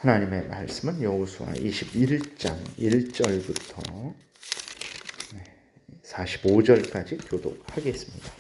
하나님의 말씀은 여호수아 21장 1절부터 45절까지 교독하겠습니다.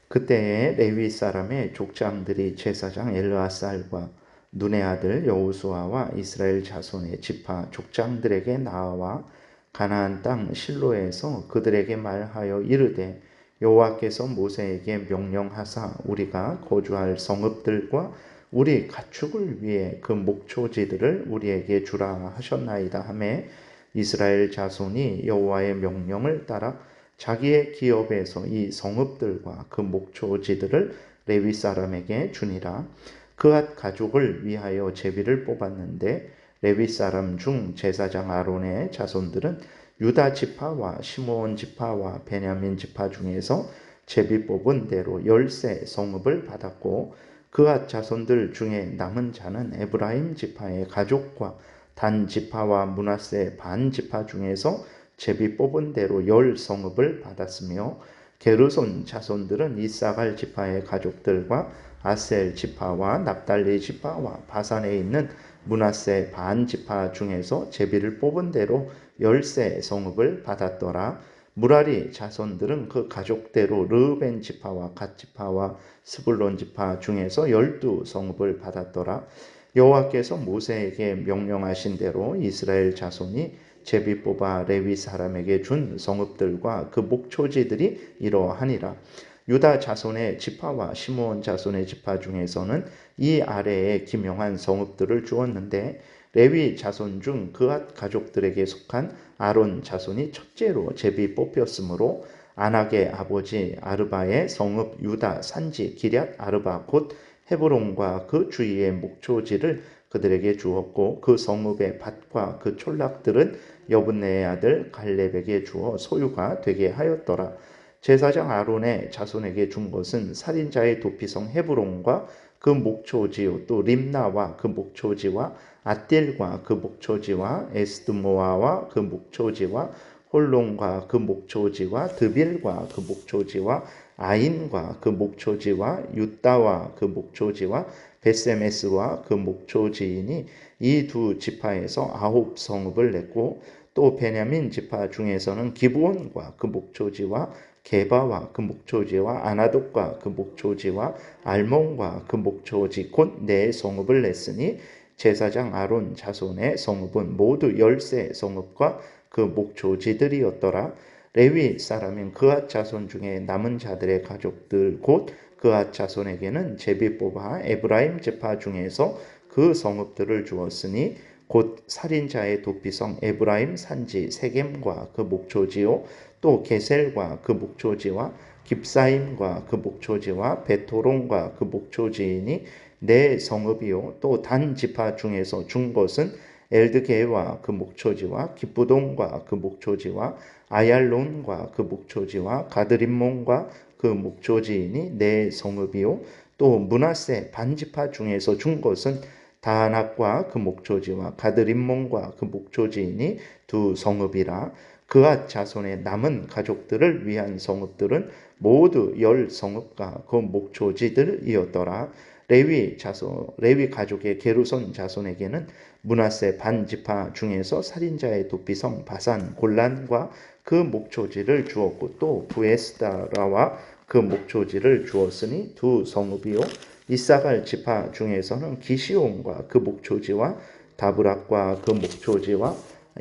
그때에 레위 사람의 족장들이 제사장 엘르아살과 눈의 아들 여호수아와 이스라엘 자손의 지파 족장들에게 나와 가나안 땅 실로에서 그들에게 말하여 이르되 여호와께서 모세에게 명령하사 우리가 거주할 성읍들과 우리 가축을 위해 그 목초지들을 우리에게 주라 하셨나이다 하매 이스라엘 자손이 여호와의 명령을 따라 자기의 기업에서 이 성읍들과 그 목초지들을 레위 사람에게 주니라. 그앗 가족을 위하여 제비를 뽑았는데 레위 사람 중 제사장 아론의 자손들은 유다 지파와 시므온 지파와 베냐민 지파 중에서 제비 뽑은 대로 10세 성읍을 받았고 그앗 자손들 중에 남은 자는 에브라임 지파의 가족과 단 지파와 므낫세 반 지파 중에서 제비 뽑은 대로 10성읍을 받았으며 게르손 자손들은 이사갈 지파의 가족들과 아셀 지파와 납달리 지파와 바산에 있는 므낫세 반 지파 중에서 제비를 뽑은 대로 10세 성읍을 받았더라. 무라리 자손들은 그 가족대로 르우벤 지파와 갓 지파와 스불론 지파 중에서 12성읍을 받았더라. 여호와께서 모세에게 명령하신 대로 이스라엘 자손이 제비 뽑아 레위 사람에게 준 성읍들과 그 목초지들이 이러하니라. 유다 자손의 지파와 시므온 자손의 지파 중에서는 이 아래에 기명한 성읍들을 주었는데 레위 자손 중 그앗 가족들에게 속한 아론 자손이 첫째로 제비 뽑혔으므로 아낙의 아버지 아르바의 성읍 유다 산지 기럇 아르바 곧 헤브론과 그 주위의 목초지를 그들에게 주었고 그 성읍의 밭과 그 촌락들은 여분네의 아들 갈렙에게 주어 소유가 되게 하였더라. 제사장 아론의 자손에게 준 것은 살인자의 도피성 헤브론과 그 목초지 또 림나와 그 목초지와 앗딜과 그 목초지와 에스드모아와 그 목초지와 홀론과 그 목초지와 드빌과 그 목초지와 아인과 그 목초지와 유다와 그 목초지와 베세메스와 그 목초지이니 이 두 지파에서 9성읍을 냈고 또 베냐민 지파 중에서는 기브온과 그 목초지와 게바와 그 목초지와 아나돗과 그 목초지와 알몬과 그 목초지 곧 4성읍을 냈으니 제사장 아론 자손의 성읍은 모두 10세 성읍과 그 목초지들이었더라. 레위 사람인 그앗 자손 중에 남은 자들의 가족들 곧 그앗 자손에게는 제비 뽑아 에브라임 지파 중에서 그 성읍들을 주었으니 곧 살인자의 도피성 에브라임 산지 세겜과 그 목초지요 또 게셀과 그 목초지와 깁사임과 그 목초지와 베토론과 그 목초지이니 4성읍이요 또 단 지파 중에서 준 것은 엘드게와 그 목초지와 기쁘돈과 그 목초지와 아얄론과 그 목초지와 가드림몬과 그 목초지이니 4성읍이요 또 므낫세 반지파 중에서 준 것은 다낙과 그 목초지와 가드림몬과 그 목초지이니 2성읍이라. 그앗 자손의 남은 가족들을 위한 성읍들은 모두 10성읍과 그 목초지들이었더라. 레위 가족의 게르손 자손에게는 므낫세 반 지파 중에서 살인자의 도피성 바산 골란과 그 목초지를 주었고 또 부에스다라와 그 목초지를 주었으니 2성읍이요 이사갈 지파 중에서는 기시온과 그 목초지와 다브락과 그 목초지와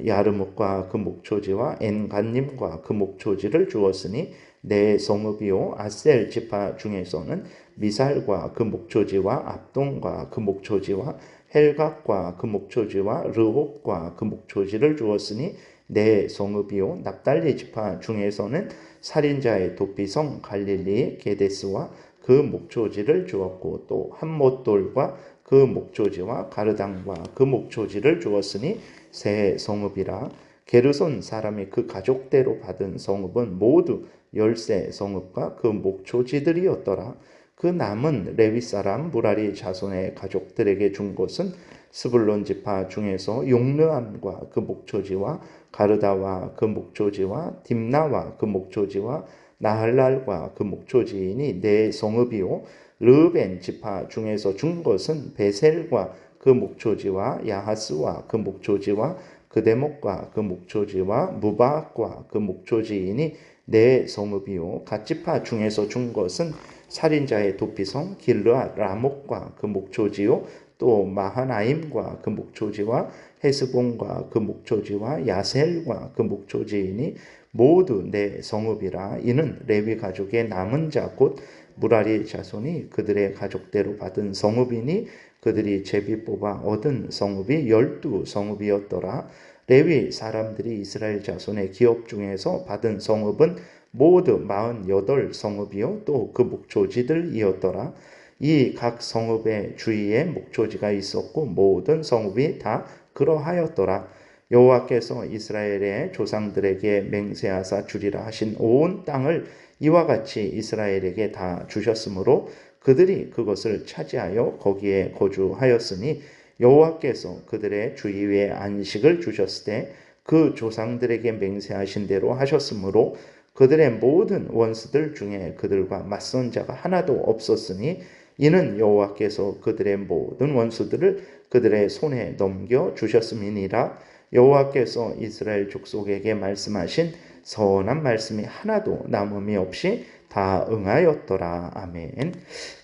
야르뭇과 그 목초지와 엔간님과 그 목초지를 주었으니 4성읍이요 아셀 지파 중에서는 미살과 그 목초지와 압동과 그 목초지와 헬각과 그 목초지와 르홉과 그 목초지를 주었으니 4성읍이요 납달리 지파 중에서는 살인자의 도피성 갈릴리 게데스와 그 목초지를 주었고 또 함못돌과 그 목초지와 가르당과 그 목초지를 주었으니 3성읍이라. 게르손 사람이 그 가족대로 받은 성읍은 모두 10세 성읍과 그 목초지들이었더라. 그 남은 레위 사람 무라리 자손의 가족들에게 준 것은 스불론 지파 중에서 용르암과 그 목초지와 가르다와 그 목초지와 딥나와 그 목초지와 나할랄과 그 목초지이니 4성읍이요 르벤 지파 중에서 준 것은 베셀과 그 목초지와 야하스와 그 목초지와 그대목과 그 목초지와 무바학과 그 목초지이니 네 성읍이요. 각 지파 중에서 준 것은 살인자의 도피성 길르앗 라목과 그 목초지요. 또 마하나임과 그 목초지와 헤스본과 그 목초지와 야셀과 그 목초지이니 모두 네 성읍이라. 이는 레위 가족의 남은 자 곧 무라리 자손이 그들의 가족대로 받은 성읍이니 그들이 제비 뽑아 얻은 성읍이 12성읍이었더라. 레위 사람들이 이스라엘 자손의 기업 중에서 받은 성읍은 모두 48성읍이요 또 그 목초지들이었더라. 이 각 성읍의 주위에 목초지가 있었고 모든 성읍이 다 그러하였더라. 여호와께서 이스라엘의 조상들에게 맹세하사 주리라 하신 온 땅을 이와 같이 이스라엘에게 다 주셨으므로 그들이 그것을 차지하여 거기에 거주하였으니 여호와께서 그들의 주위에 안식을 주셨을 때 그 조상들에게 맹세하신 대로 하셨으므로 그들의 모든 원수들 중에 그들과 맞선 자가 하나도 없었으니 이는 여호와께서 그들의 모든 원수들을 그들의 손에 넘겨 주셨음이니라. 여호와께서 이스라엘 족속에게 말씀하신 선한 말씀이 하나도 남음이 없이 다 응하였더라. 아멘.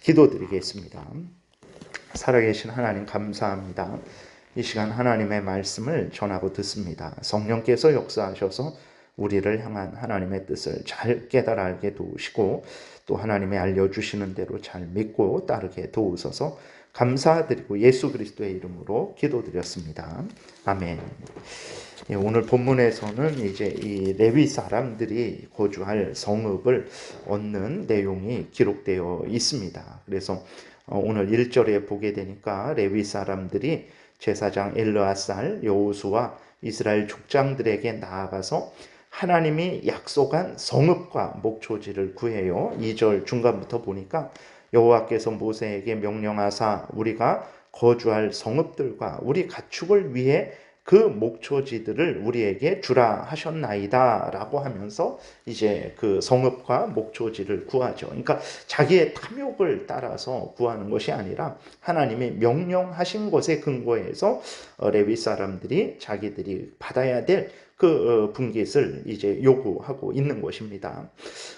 기도드리겠습니다. 살아계신 하나님 감사합니다. 이 시간 하나님의 말씀을 전하고 듣습니다. 성령께서 역사하셔서 우리를 향한 하나님의 뜻을 잘 깨달아 알게 도우시고 또 하나님의 알려주시는 대로 잘 믿고 따르게 도우소서. 감사드리고 예수 그리스도의 이름으로 기도드렸습니다. 아멘. 오늘 본문에서는 이제 이 레위 사람들이 거주할 성읍을 얻는 내용이 기록되어 있습니다. 그래서 오늘 1절에 보게 되니까 레위 사람들이 제사장 엘르아살, 여호수아, 이스라엘 족장들에게 나아가서 하나님이 약속한 성읍과 목초지를 구해요. 2절 중간부터 보니까 여호와께서 모세에게 명령하사 우리가 거주할 성읍들과 우리 가축을 위해 그 목초지들을 우리에게 주라 하셨나이다 라고 하면서 이제 그 성읍과 목초지를 구하죠. 그러니까 자기의 탐욕을 따라서 구하는 것이 아니라 하나님이 명령하신 것에 근거해서 레위 사람들이 자기들이 받아야 될 그 분깃을 이제 요구하고 있는 것입니다.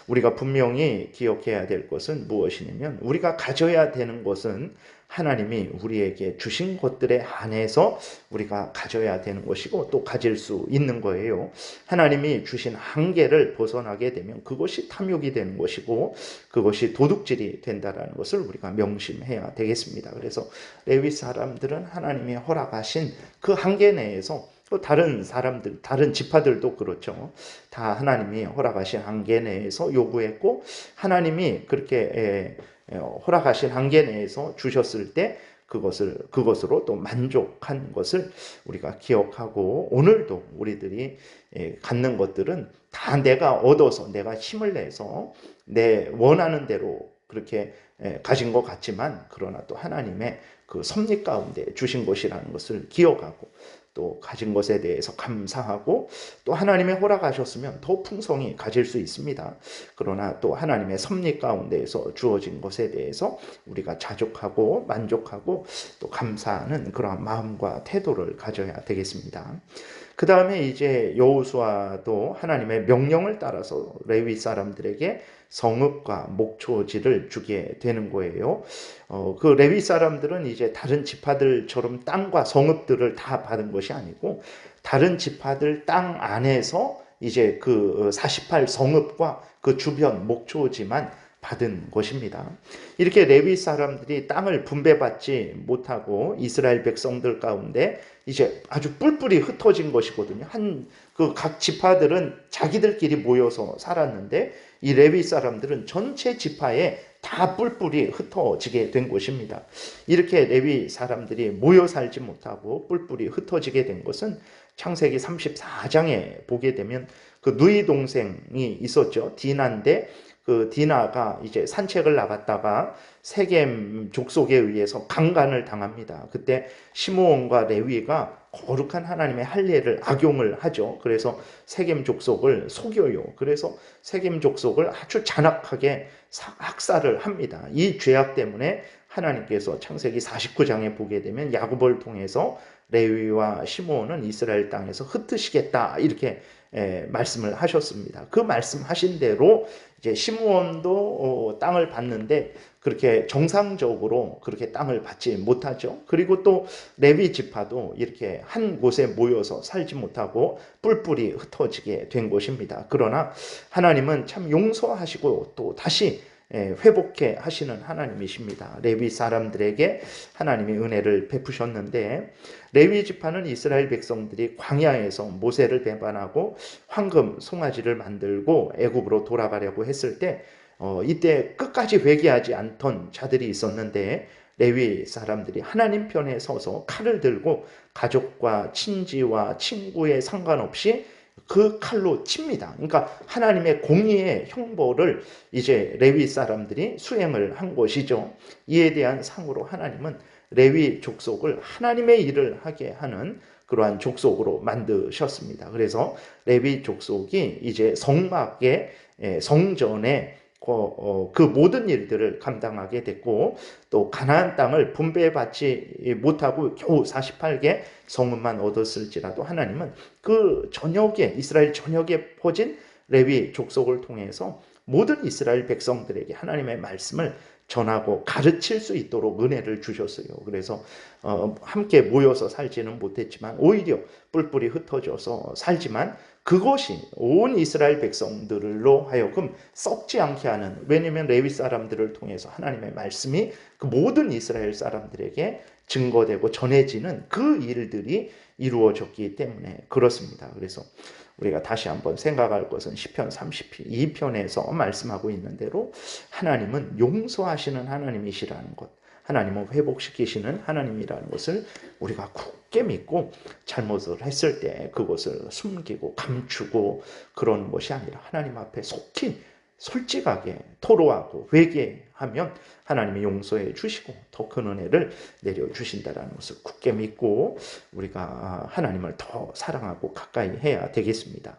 우리가 분명히 기억해야 될 것은 무엇이냐면 우리가 가져야 되는 것은 하나님이 우리에게 주신 것들에 한해서 우리가 가져야 되는 것이고 또 가질 수 있는 거예요. 하나님이 주신 한계를 벗어나게 되면 그것이 탐욕이 되는 것이고 그것이 도둑질이 된다는 것을 우리가 명심해야 되겠습니다. 그래서 레위 사람들은 하나님이 허락하신 그 한계 내에서 또 다른 사람들, 다른 지파들도 그렇죠. 다 하나님이 허락하신 한계 내에서 요구했고 하나님이 그렇게 허락하신 한계 내에서 주셨을 때 그것으로 또 만족한 것을 우리가 기억하고 오늘도 우리들이 갖는 것들은 다 내가 얻어서 내가 힘을 내서 내 원하는 대로 그렇게 가진 것 같지만 그러나 또 하나님의 그 섭리 가운데 주신 것이라는 것을 기억하고 또 가진 것에 대해서 감사하고 또 하나님의 허락하셨으면 더 풍성히 가질 수 있습니다. 그러나 또 하나님의 섭리 가운데에서 주어진 것에 대해서 우리가 자족하고 만족하고 또 감사하는 그러한 마음과 태도를 가져야 되겠습니다. 그 다음에 이제 여호수아도 하나님의 명령을 따라서 레위 사람들에게 성읍과 목초지를 주게 되는 거예요. 그 레위 사람들은 이제 다른 지파들처럼 땅과 성읍들을 다 받은 것이 아니고 다른 지파들 땅 안에서 이제 그 48성읍과 그 주변 목초지만 받은 것입니다. 이렇게 레위 사람들이 땅을 분배받지 못하고 이스라엘 백성들 가운데 이제 아주 뿔뿔이 흩어진 것이거든요. 그 각 지파들은 자기들끼리 모여서 살았는데 이 레위 사람들은 전체 지파에 다 뿔뿔이 흩어지게 된 것입니다. 이렇게 레위 사람들이 모여 살지 못하고 뿔뿔이 흩어지게 된 것은 창세기 34장에 보게 되면 그 누이 동생이 있었죠. 디나인데 그 디나가 이제 산책을 나갔다가 세겜 족속에 의해서 강간을 당합니다. 그때 시므온과 레위가 거룩한 하나님의 할례를 악용을 하죠. 그래서 세겜 족속을 속여요. 그래서 세겜 족속을 아주 잔악하게 학살을 합니다. 이 죄악 때문에 하나님께서 창세기 49장에 보게 되면 야곱을 통해서 레위와 시므온은 이스라엘 땅에서 흩으시겠다 이렇게 말씀을 하셨습니다. 그 말씀하신 대로 이제 시므온도 땅을 받는데 그렇게 정상적으로 그렇게 땅을 받지 못하죠. 그리고 또 레위 지파도 이렇게 한 곳에 모여서 살지 못하고 뿔뿔이 흩어지게 된 것입니다. 그러나 하나님은 참 용서하시고 또 다시 회복해 하시는 하나님이십니다. 레위 사람들에게 하나님이 은혜를 베푸셨는데 레위 지파는 이스라엘 백성들이 광야에서 모세를 배반하고 황금 송아지를 만들고 애굽으로 돌아가려고 했을 때 이때 끝까지 회개하지 않던 자들이 있었는데 레위 사람들이 하나님 편에 서서 칼을 들고 가족과 친지와 친구에 상관없이 그 칼로 칩니다. 그러니까 하나님의 공의의 형벌을 이제 레위 사람들이 수행을 한 것이죠. 이에 대한 상으로 하나님은 레위 족속을 하나님의 일을 하게 하는 그러한 족속으로 만드셨습니다. 그래서 레위 족속이 이제 성막의 성전에 그 모든 일들을 감당하게 됐고 또 가나안 땅을 분배받지 못하고 겨우 48개 성읍만 얻었을지라도 하나님은 그 전역에 이스라엘 전역에 퍼진 레위 족속을 통해서 모든 이스라엘 백성들에게 하나님의 말씀을 전하고 가르칠 수 있도록 은혜를 주셨어요. 그래서 함께 모여서 살지는 못했지만 오히려 뿔뿔이 흩어져서 살지만 그것이 온 이스라엘 백성들로 하여금 썩지 않게 하는, 왜냐하면 레위 사람들을 통해서 하나님의 말씀이 그 모든 이스라엘 사람들에게 증거되고 전해지는 그 일들이 이루어졌기 때문에 그렇습니다. 그래서 우리가 다시 한번 생각할 것은 시편 32편에서 말씀하고 있는 대로 하나님은 용서하시는 하나님이시라는 것, 하나님은 회복시키시는 하나님이라는 것을 우리가 굳게 믿고 잘못을 했을 때 그것을 숨기고 감추고 그런 것이 아니라 하나님 앞에 속히 솔직하게 토로하고 회개하면 하나님이 용서해 주시고 더 큰 은혜를 내려주신다는 것을 굳게 믿고 우리가 하나님을 더 사랑하고 가까이 해야 되겠습니다.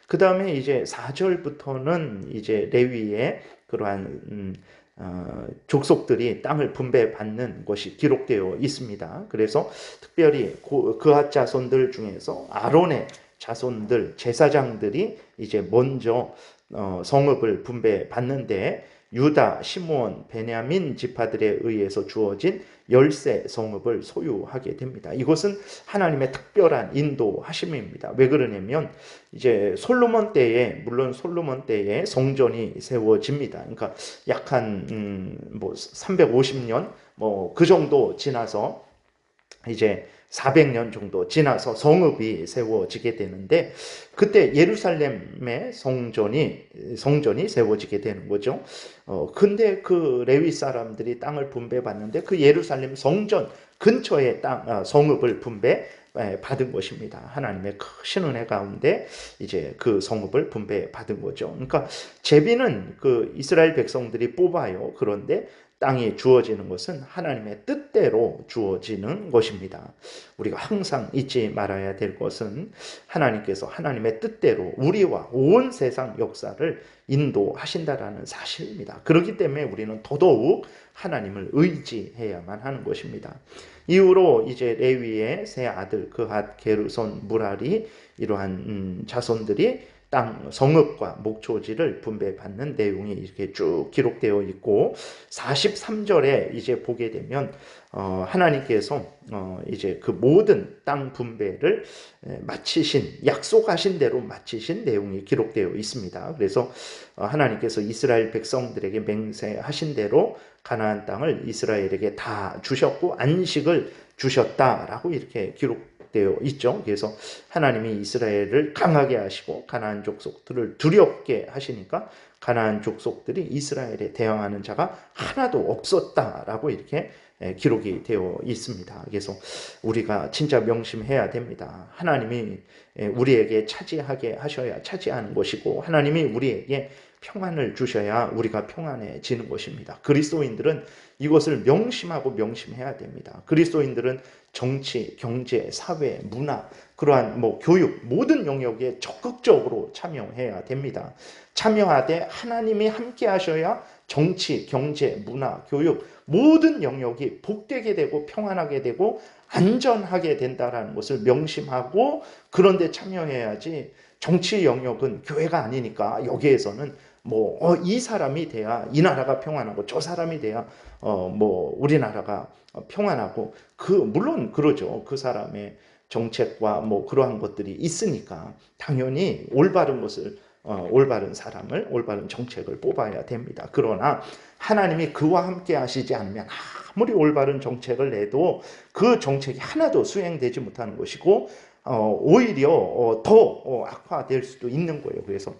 그 다음에 이제 4절부터는 이제 레위의 그러한 족속들이 땅을 분배받는 것이 기록되어 있습니다. 그래서 특별히 그앗 자손들 중에서 아론의 자손들 제사장들이 이제 먼저 성읍을 분배받는데 유다, 시므온, 베냐민 지파들에 의해서 주어진 열세 성읍을 소유하게 됩니다. 이것은 하나님의 특별한 인도하심입니다. 왜 그러냐면 이제 솔로몬 때에, 물론 솔로몬 때에 성전이 세워집니다. 그러니까 약 한 350년 뭐 그 정도 지나서 이제 400년 정도 지나서 성읍이 세워지게 되는데 그때 예루살렘의 성전이 세워지게 되는 거죠. 근데 그 레위 사람들이 땅을 분배받는데 그 예루살렘 성전 근처에 성읍을 분배받은 것입니다. 하나님의 크신 은혜 가운데 이제 그 성읍을 분배받은 거죠. 그러니까 제비는 그 이스라엘 백성들이 뽑아요. 그런데 땅이 주어지는 것은 하나님의 뜻대로 주어지는 것입니다. 우리가 항상 잊지 말아야 될 것은 하나님께서 하나님의 뜻대로 우리와 온 세상 역사를 인도하신다라는 사실입니다. 그렇기 때문에 우리는 더더욱 하나님을 의지해야만 하는 것입니다. 이후로 이제 레위의 세 아들 그핫, 게르손, 무랄이 이러한 자손들이 땅 성읍과 목초지를 분배받는 내용이 이렇게 쭉 기록되어 있고 43절에 이제 보게 되면 하나님께서 이제 그 모든 땅 분배를 마치신, 약속하신 대로 마치신 내용이 기록되어 있습니다. 그래서 하나님께서 이스라엘 백성들에게 맹세하신 대로 가나안 땅을 이스라엘에게 다 주셨고 안식을 주셨다라고 이렇게 기록되어 있죠. 그래서 하나님이 이스라엘을 강하게 하시고 가나안 족속들을 두렵게 하시니까 가나안 족속들이 이스라엘에 대항하는 자가 하나도 없었다라고 이렇게 기록이 되어 있습니다. 그래서 우리가 진짜 명심해야 됩니다. 하나님이 우리에게 차지하게 하셔야 차지하는 것이고 하나님이 우리에게 평안을 주셔야 우리가 평안해지는 것입니다. 그리스도인들은 이것을 명심하고 명심해야 됩니다. 그리스도인들은 정치, 경제, 사회, 문화, 그러한 교육 모든 영역에 적극적으로 참여해야 됩니다. 참여하되 하나님이 함께 하셔야 정치, 경제, 문화, 교육 모든 영역이 복되게 되고 평안하게 되고 안전하게 된다라는 것을 명심하고 그런데 참여해야지. 정치 영역은 교회가 아니니까 여기에서는 이 사람이 돼야 이 나라가 평안하고 저 사람이 돼야 우리나라가 평안하고 물론 그러죠. 그 사람의 정책과 그러한 것들이 있으니까 당연히 올바른 것을 올바른 사람을 올바른 정책을 뽑아야 됩니다. 그러나 하나님이 그와 함께 하시지 않으면 아무리 올바른 정책을 내도 그 정책이 하나도 수행되지 못하는 것이고 오히려 더 악화될 수도 있는 거예요. 그래서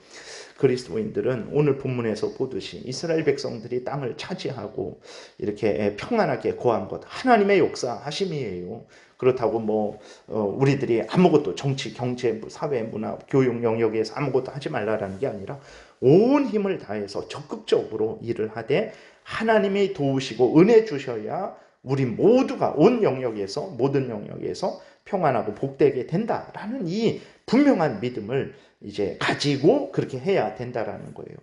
그리스도인들은 오늘 본문에서 보듯이 이스라엘 백성들이 땅을 차지하고 이렇게 평안하게 거한 것 하나님의 역사하심이에요. 그렇다고 우리들이 아무것도 정치, 경제, 사회, 문화, 교육 영역에서 아무것도 하지 말라라는 게 아니라 온 힘을 다해서 적극적으로 일을 하되 하나님이 도우시고 은혜 주셔야 우리 모두가 온 영역에서 모든 영역에서 평안하고 복되게 된다라는 이 분명한 믿음을 이제 가지고 그렇게 해야 된다라는 거예요.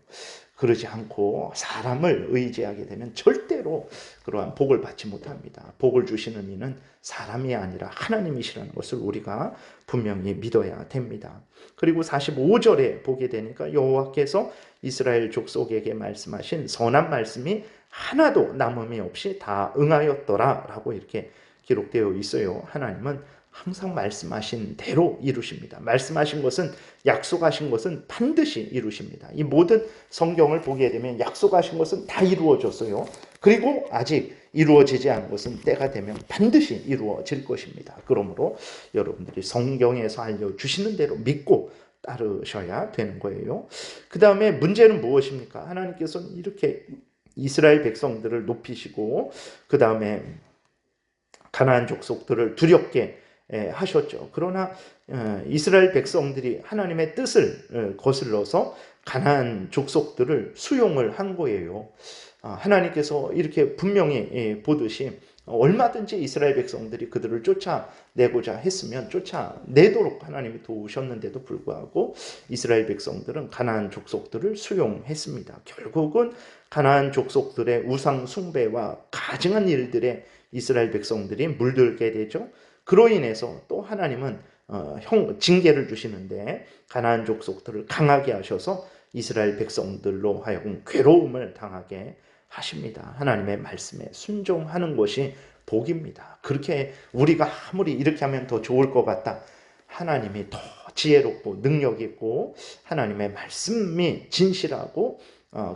그러지 않고 사람을 의지하게 되면 절대로 그러한 복을 받지 못합니다. 복을 주시는 이는 사람이 아니라 하나님이시라는 것을 우리가 분명히 믿어야 됩니다. 그리고 45절에 보게 되니까 여호와께서 이스라엘 족속에게 말씀하신 선한 말씀이 하나도 남음이 없이 다 응하였더라 라고 이렇게 기록되어 있어요. 하나님은 항상 말씀하신 대로 이루십니다. 말씀하신 것은, 약속하신 것은 반드시 이루십니다. 이 모든 성경을 보게 되면 약속하신 것은 다 이루어졌어요. 그리고 아직 이루어지지 않은 것은 때가 되면 반드시 이루어질 것입니다. 그러므로 여러분들이 성경에서 알려주시는 대로 믿고 따르셔야 되는 거예요. 그 다음에 문제는 무엇입니까? 하나님께서는 이렇게 이스라엘 백성들을 높이시고 그 다음에 가나안 족속들을 두렵게 하셨죠. 그러나 이스라엘 백성들이 하나님의 뜻을 거슬러서 가나안 족속들을 수용을 한 거예요. 하나님께서 이렇게 분명히 보듯이 얼마든지 이스라엘 백성들이 그들을 쫓아내고자 했으면 쫓아내도록 하나님이 도우셨는데도 불구하고 이스라엘 백성들은 가나안 족속들을 수용했습니다. 결국은 가나안 족속들의 우상 숭배와 가증한 일들에 이스라엘 백성들이 물들게 되죠. 그로 인해서 또 하나님은 징계를 주시는데 가나안 족속들을 강하게 하셔서 이스라엘 백성들로 하여금 괴로움을 당하게 하십니다. 하나님의 말씀에 순종하는 것이 복입니다. 그렇게 우리가 아무리 이렇게 하면 더 좋을 것 같다. 하나님이 더 지혜롭고 능력 있고 하나님의 말씀이 진실하고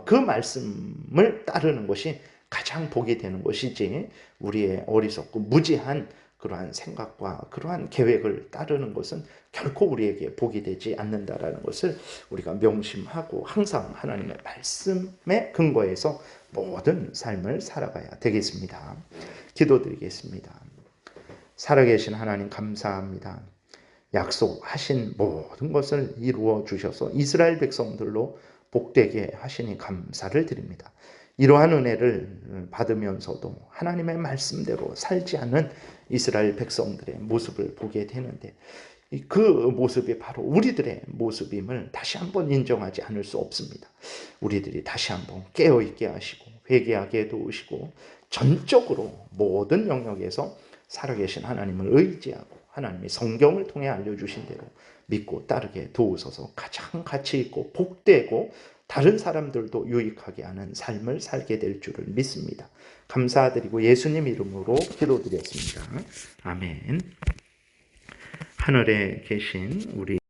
그 말씀을 따르는 것이 가장 복이 되는 것이지 우리의 어리석고 무지한 그러한 생각과 그러한 계획을 따르는 것은 결코 우리에게 복이 되지 않는다라는 것을 우리가 명심하고 항상 하나님의 말씀에 근거해서 모든 삶을 살아가야 되겠습니다. 기도드리겠습니다. 살아계신 하나님 감사합니다. 약속하신 모든 것을 이루어 주셔서 이스라엘 백성들로 복되게 하시니 감사를 드립니다. 이러한 은혜를 받으면서도 하나님의 말씀대로 살지 않는 이스라엘 백성들의 모습을 보게 되는데 그 모습이 바로 우리들의 모습임을 다시 한번 인정하지 않을 수 없습니다. 우리들이 다시 한번 깨어있게 하시고 회개하게 도우시고 전적으로 모든 영역에서 살아계신 하나님을 의지하고 하나님이 성경을 통해 알려주신 대로 믿고 따르게 도우소서. 가장 가치 있고 복되고 다른 사람들도 유익하게 하는 삶을 살게 될 줄을 믿습니다. 감사드리고 예수님 이름으로 기도드렸습니다. 아멘. 하늘에 계신 우리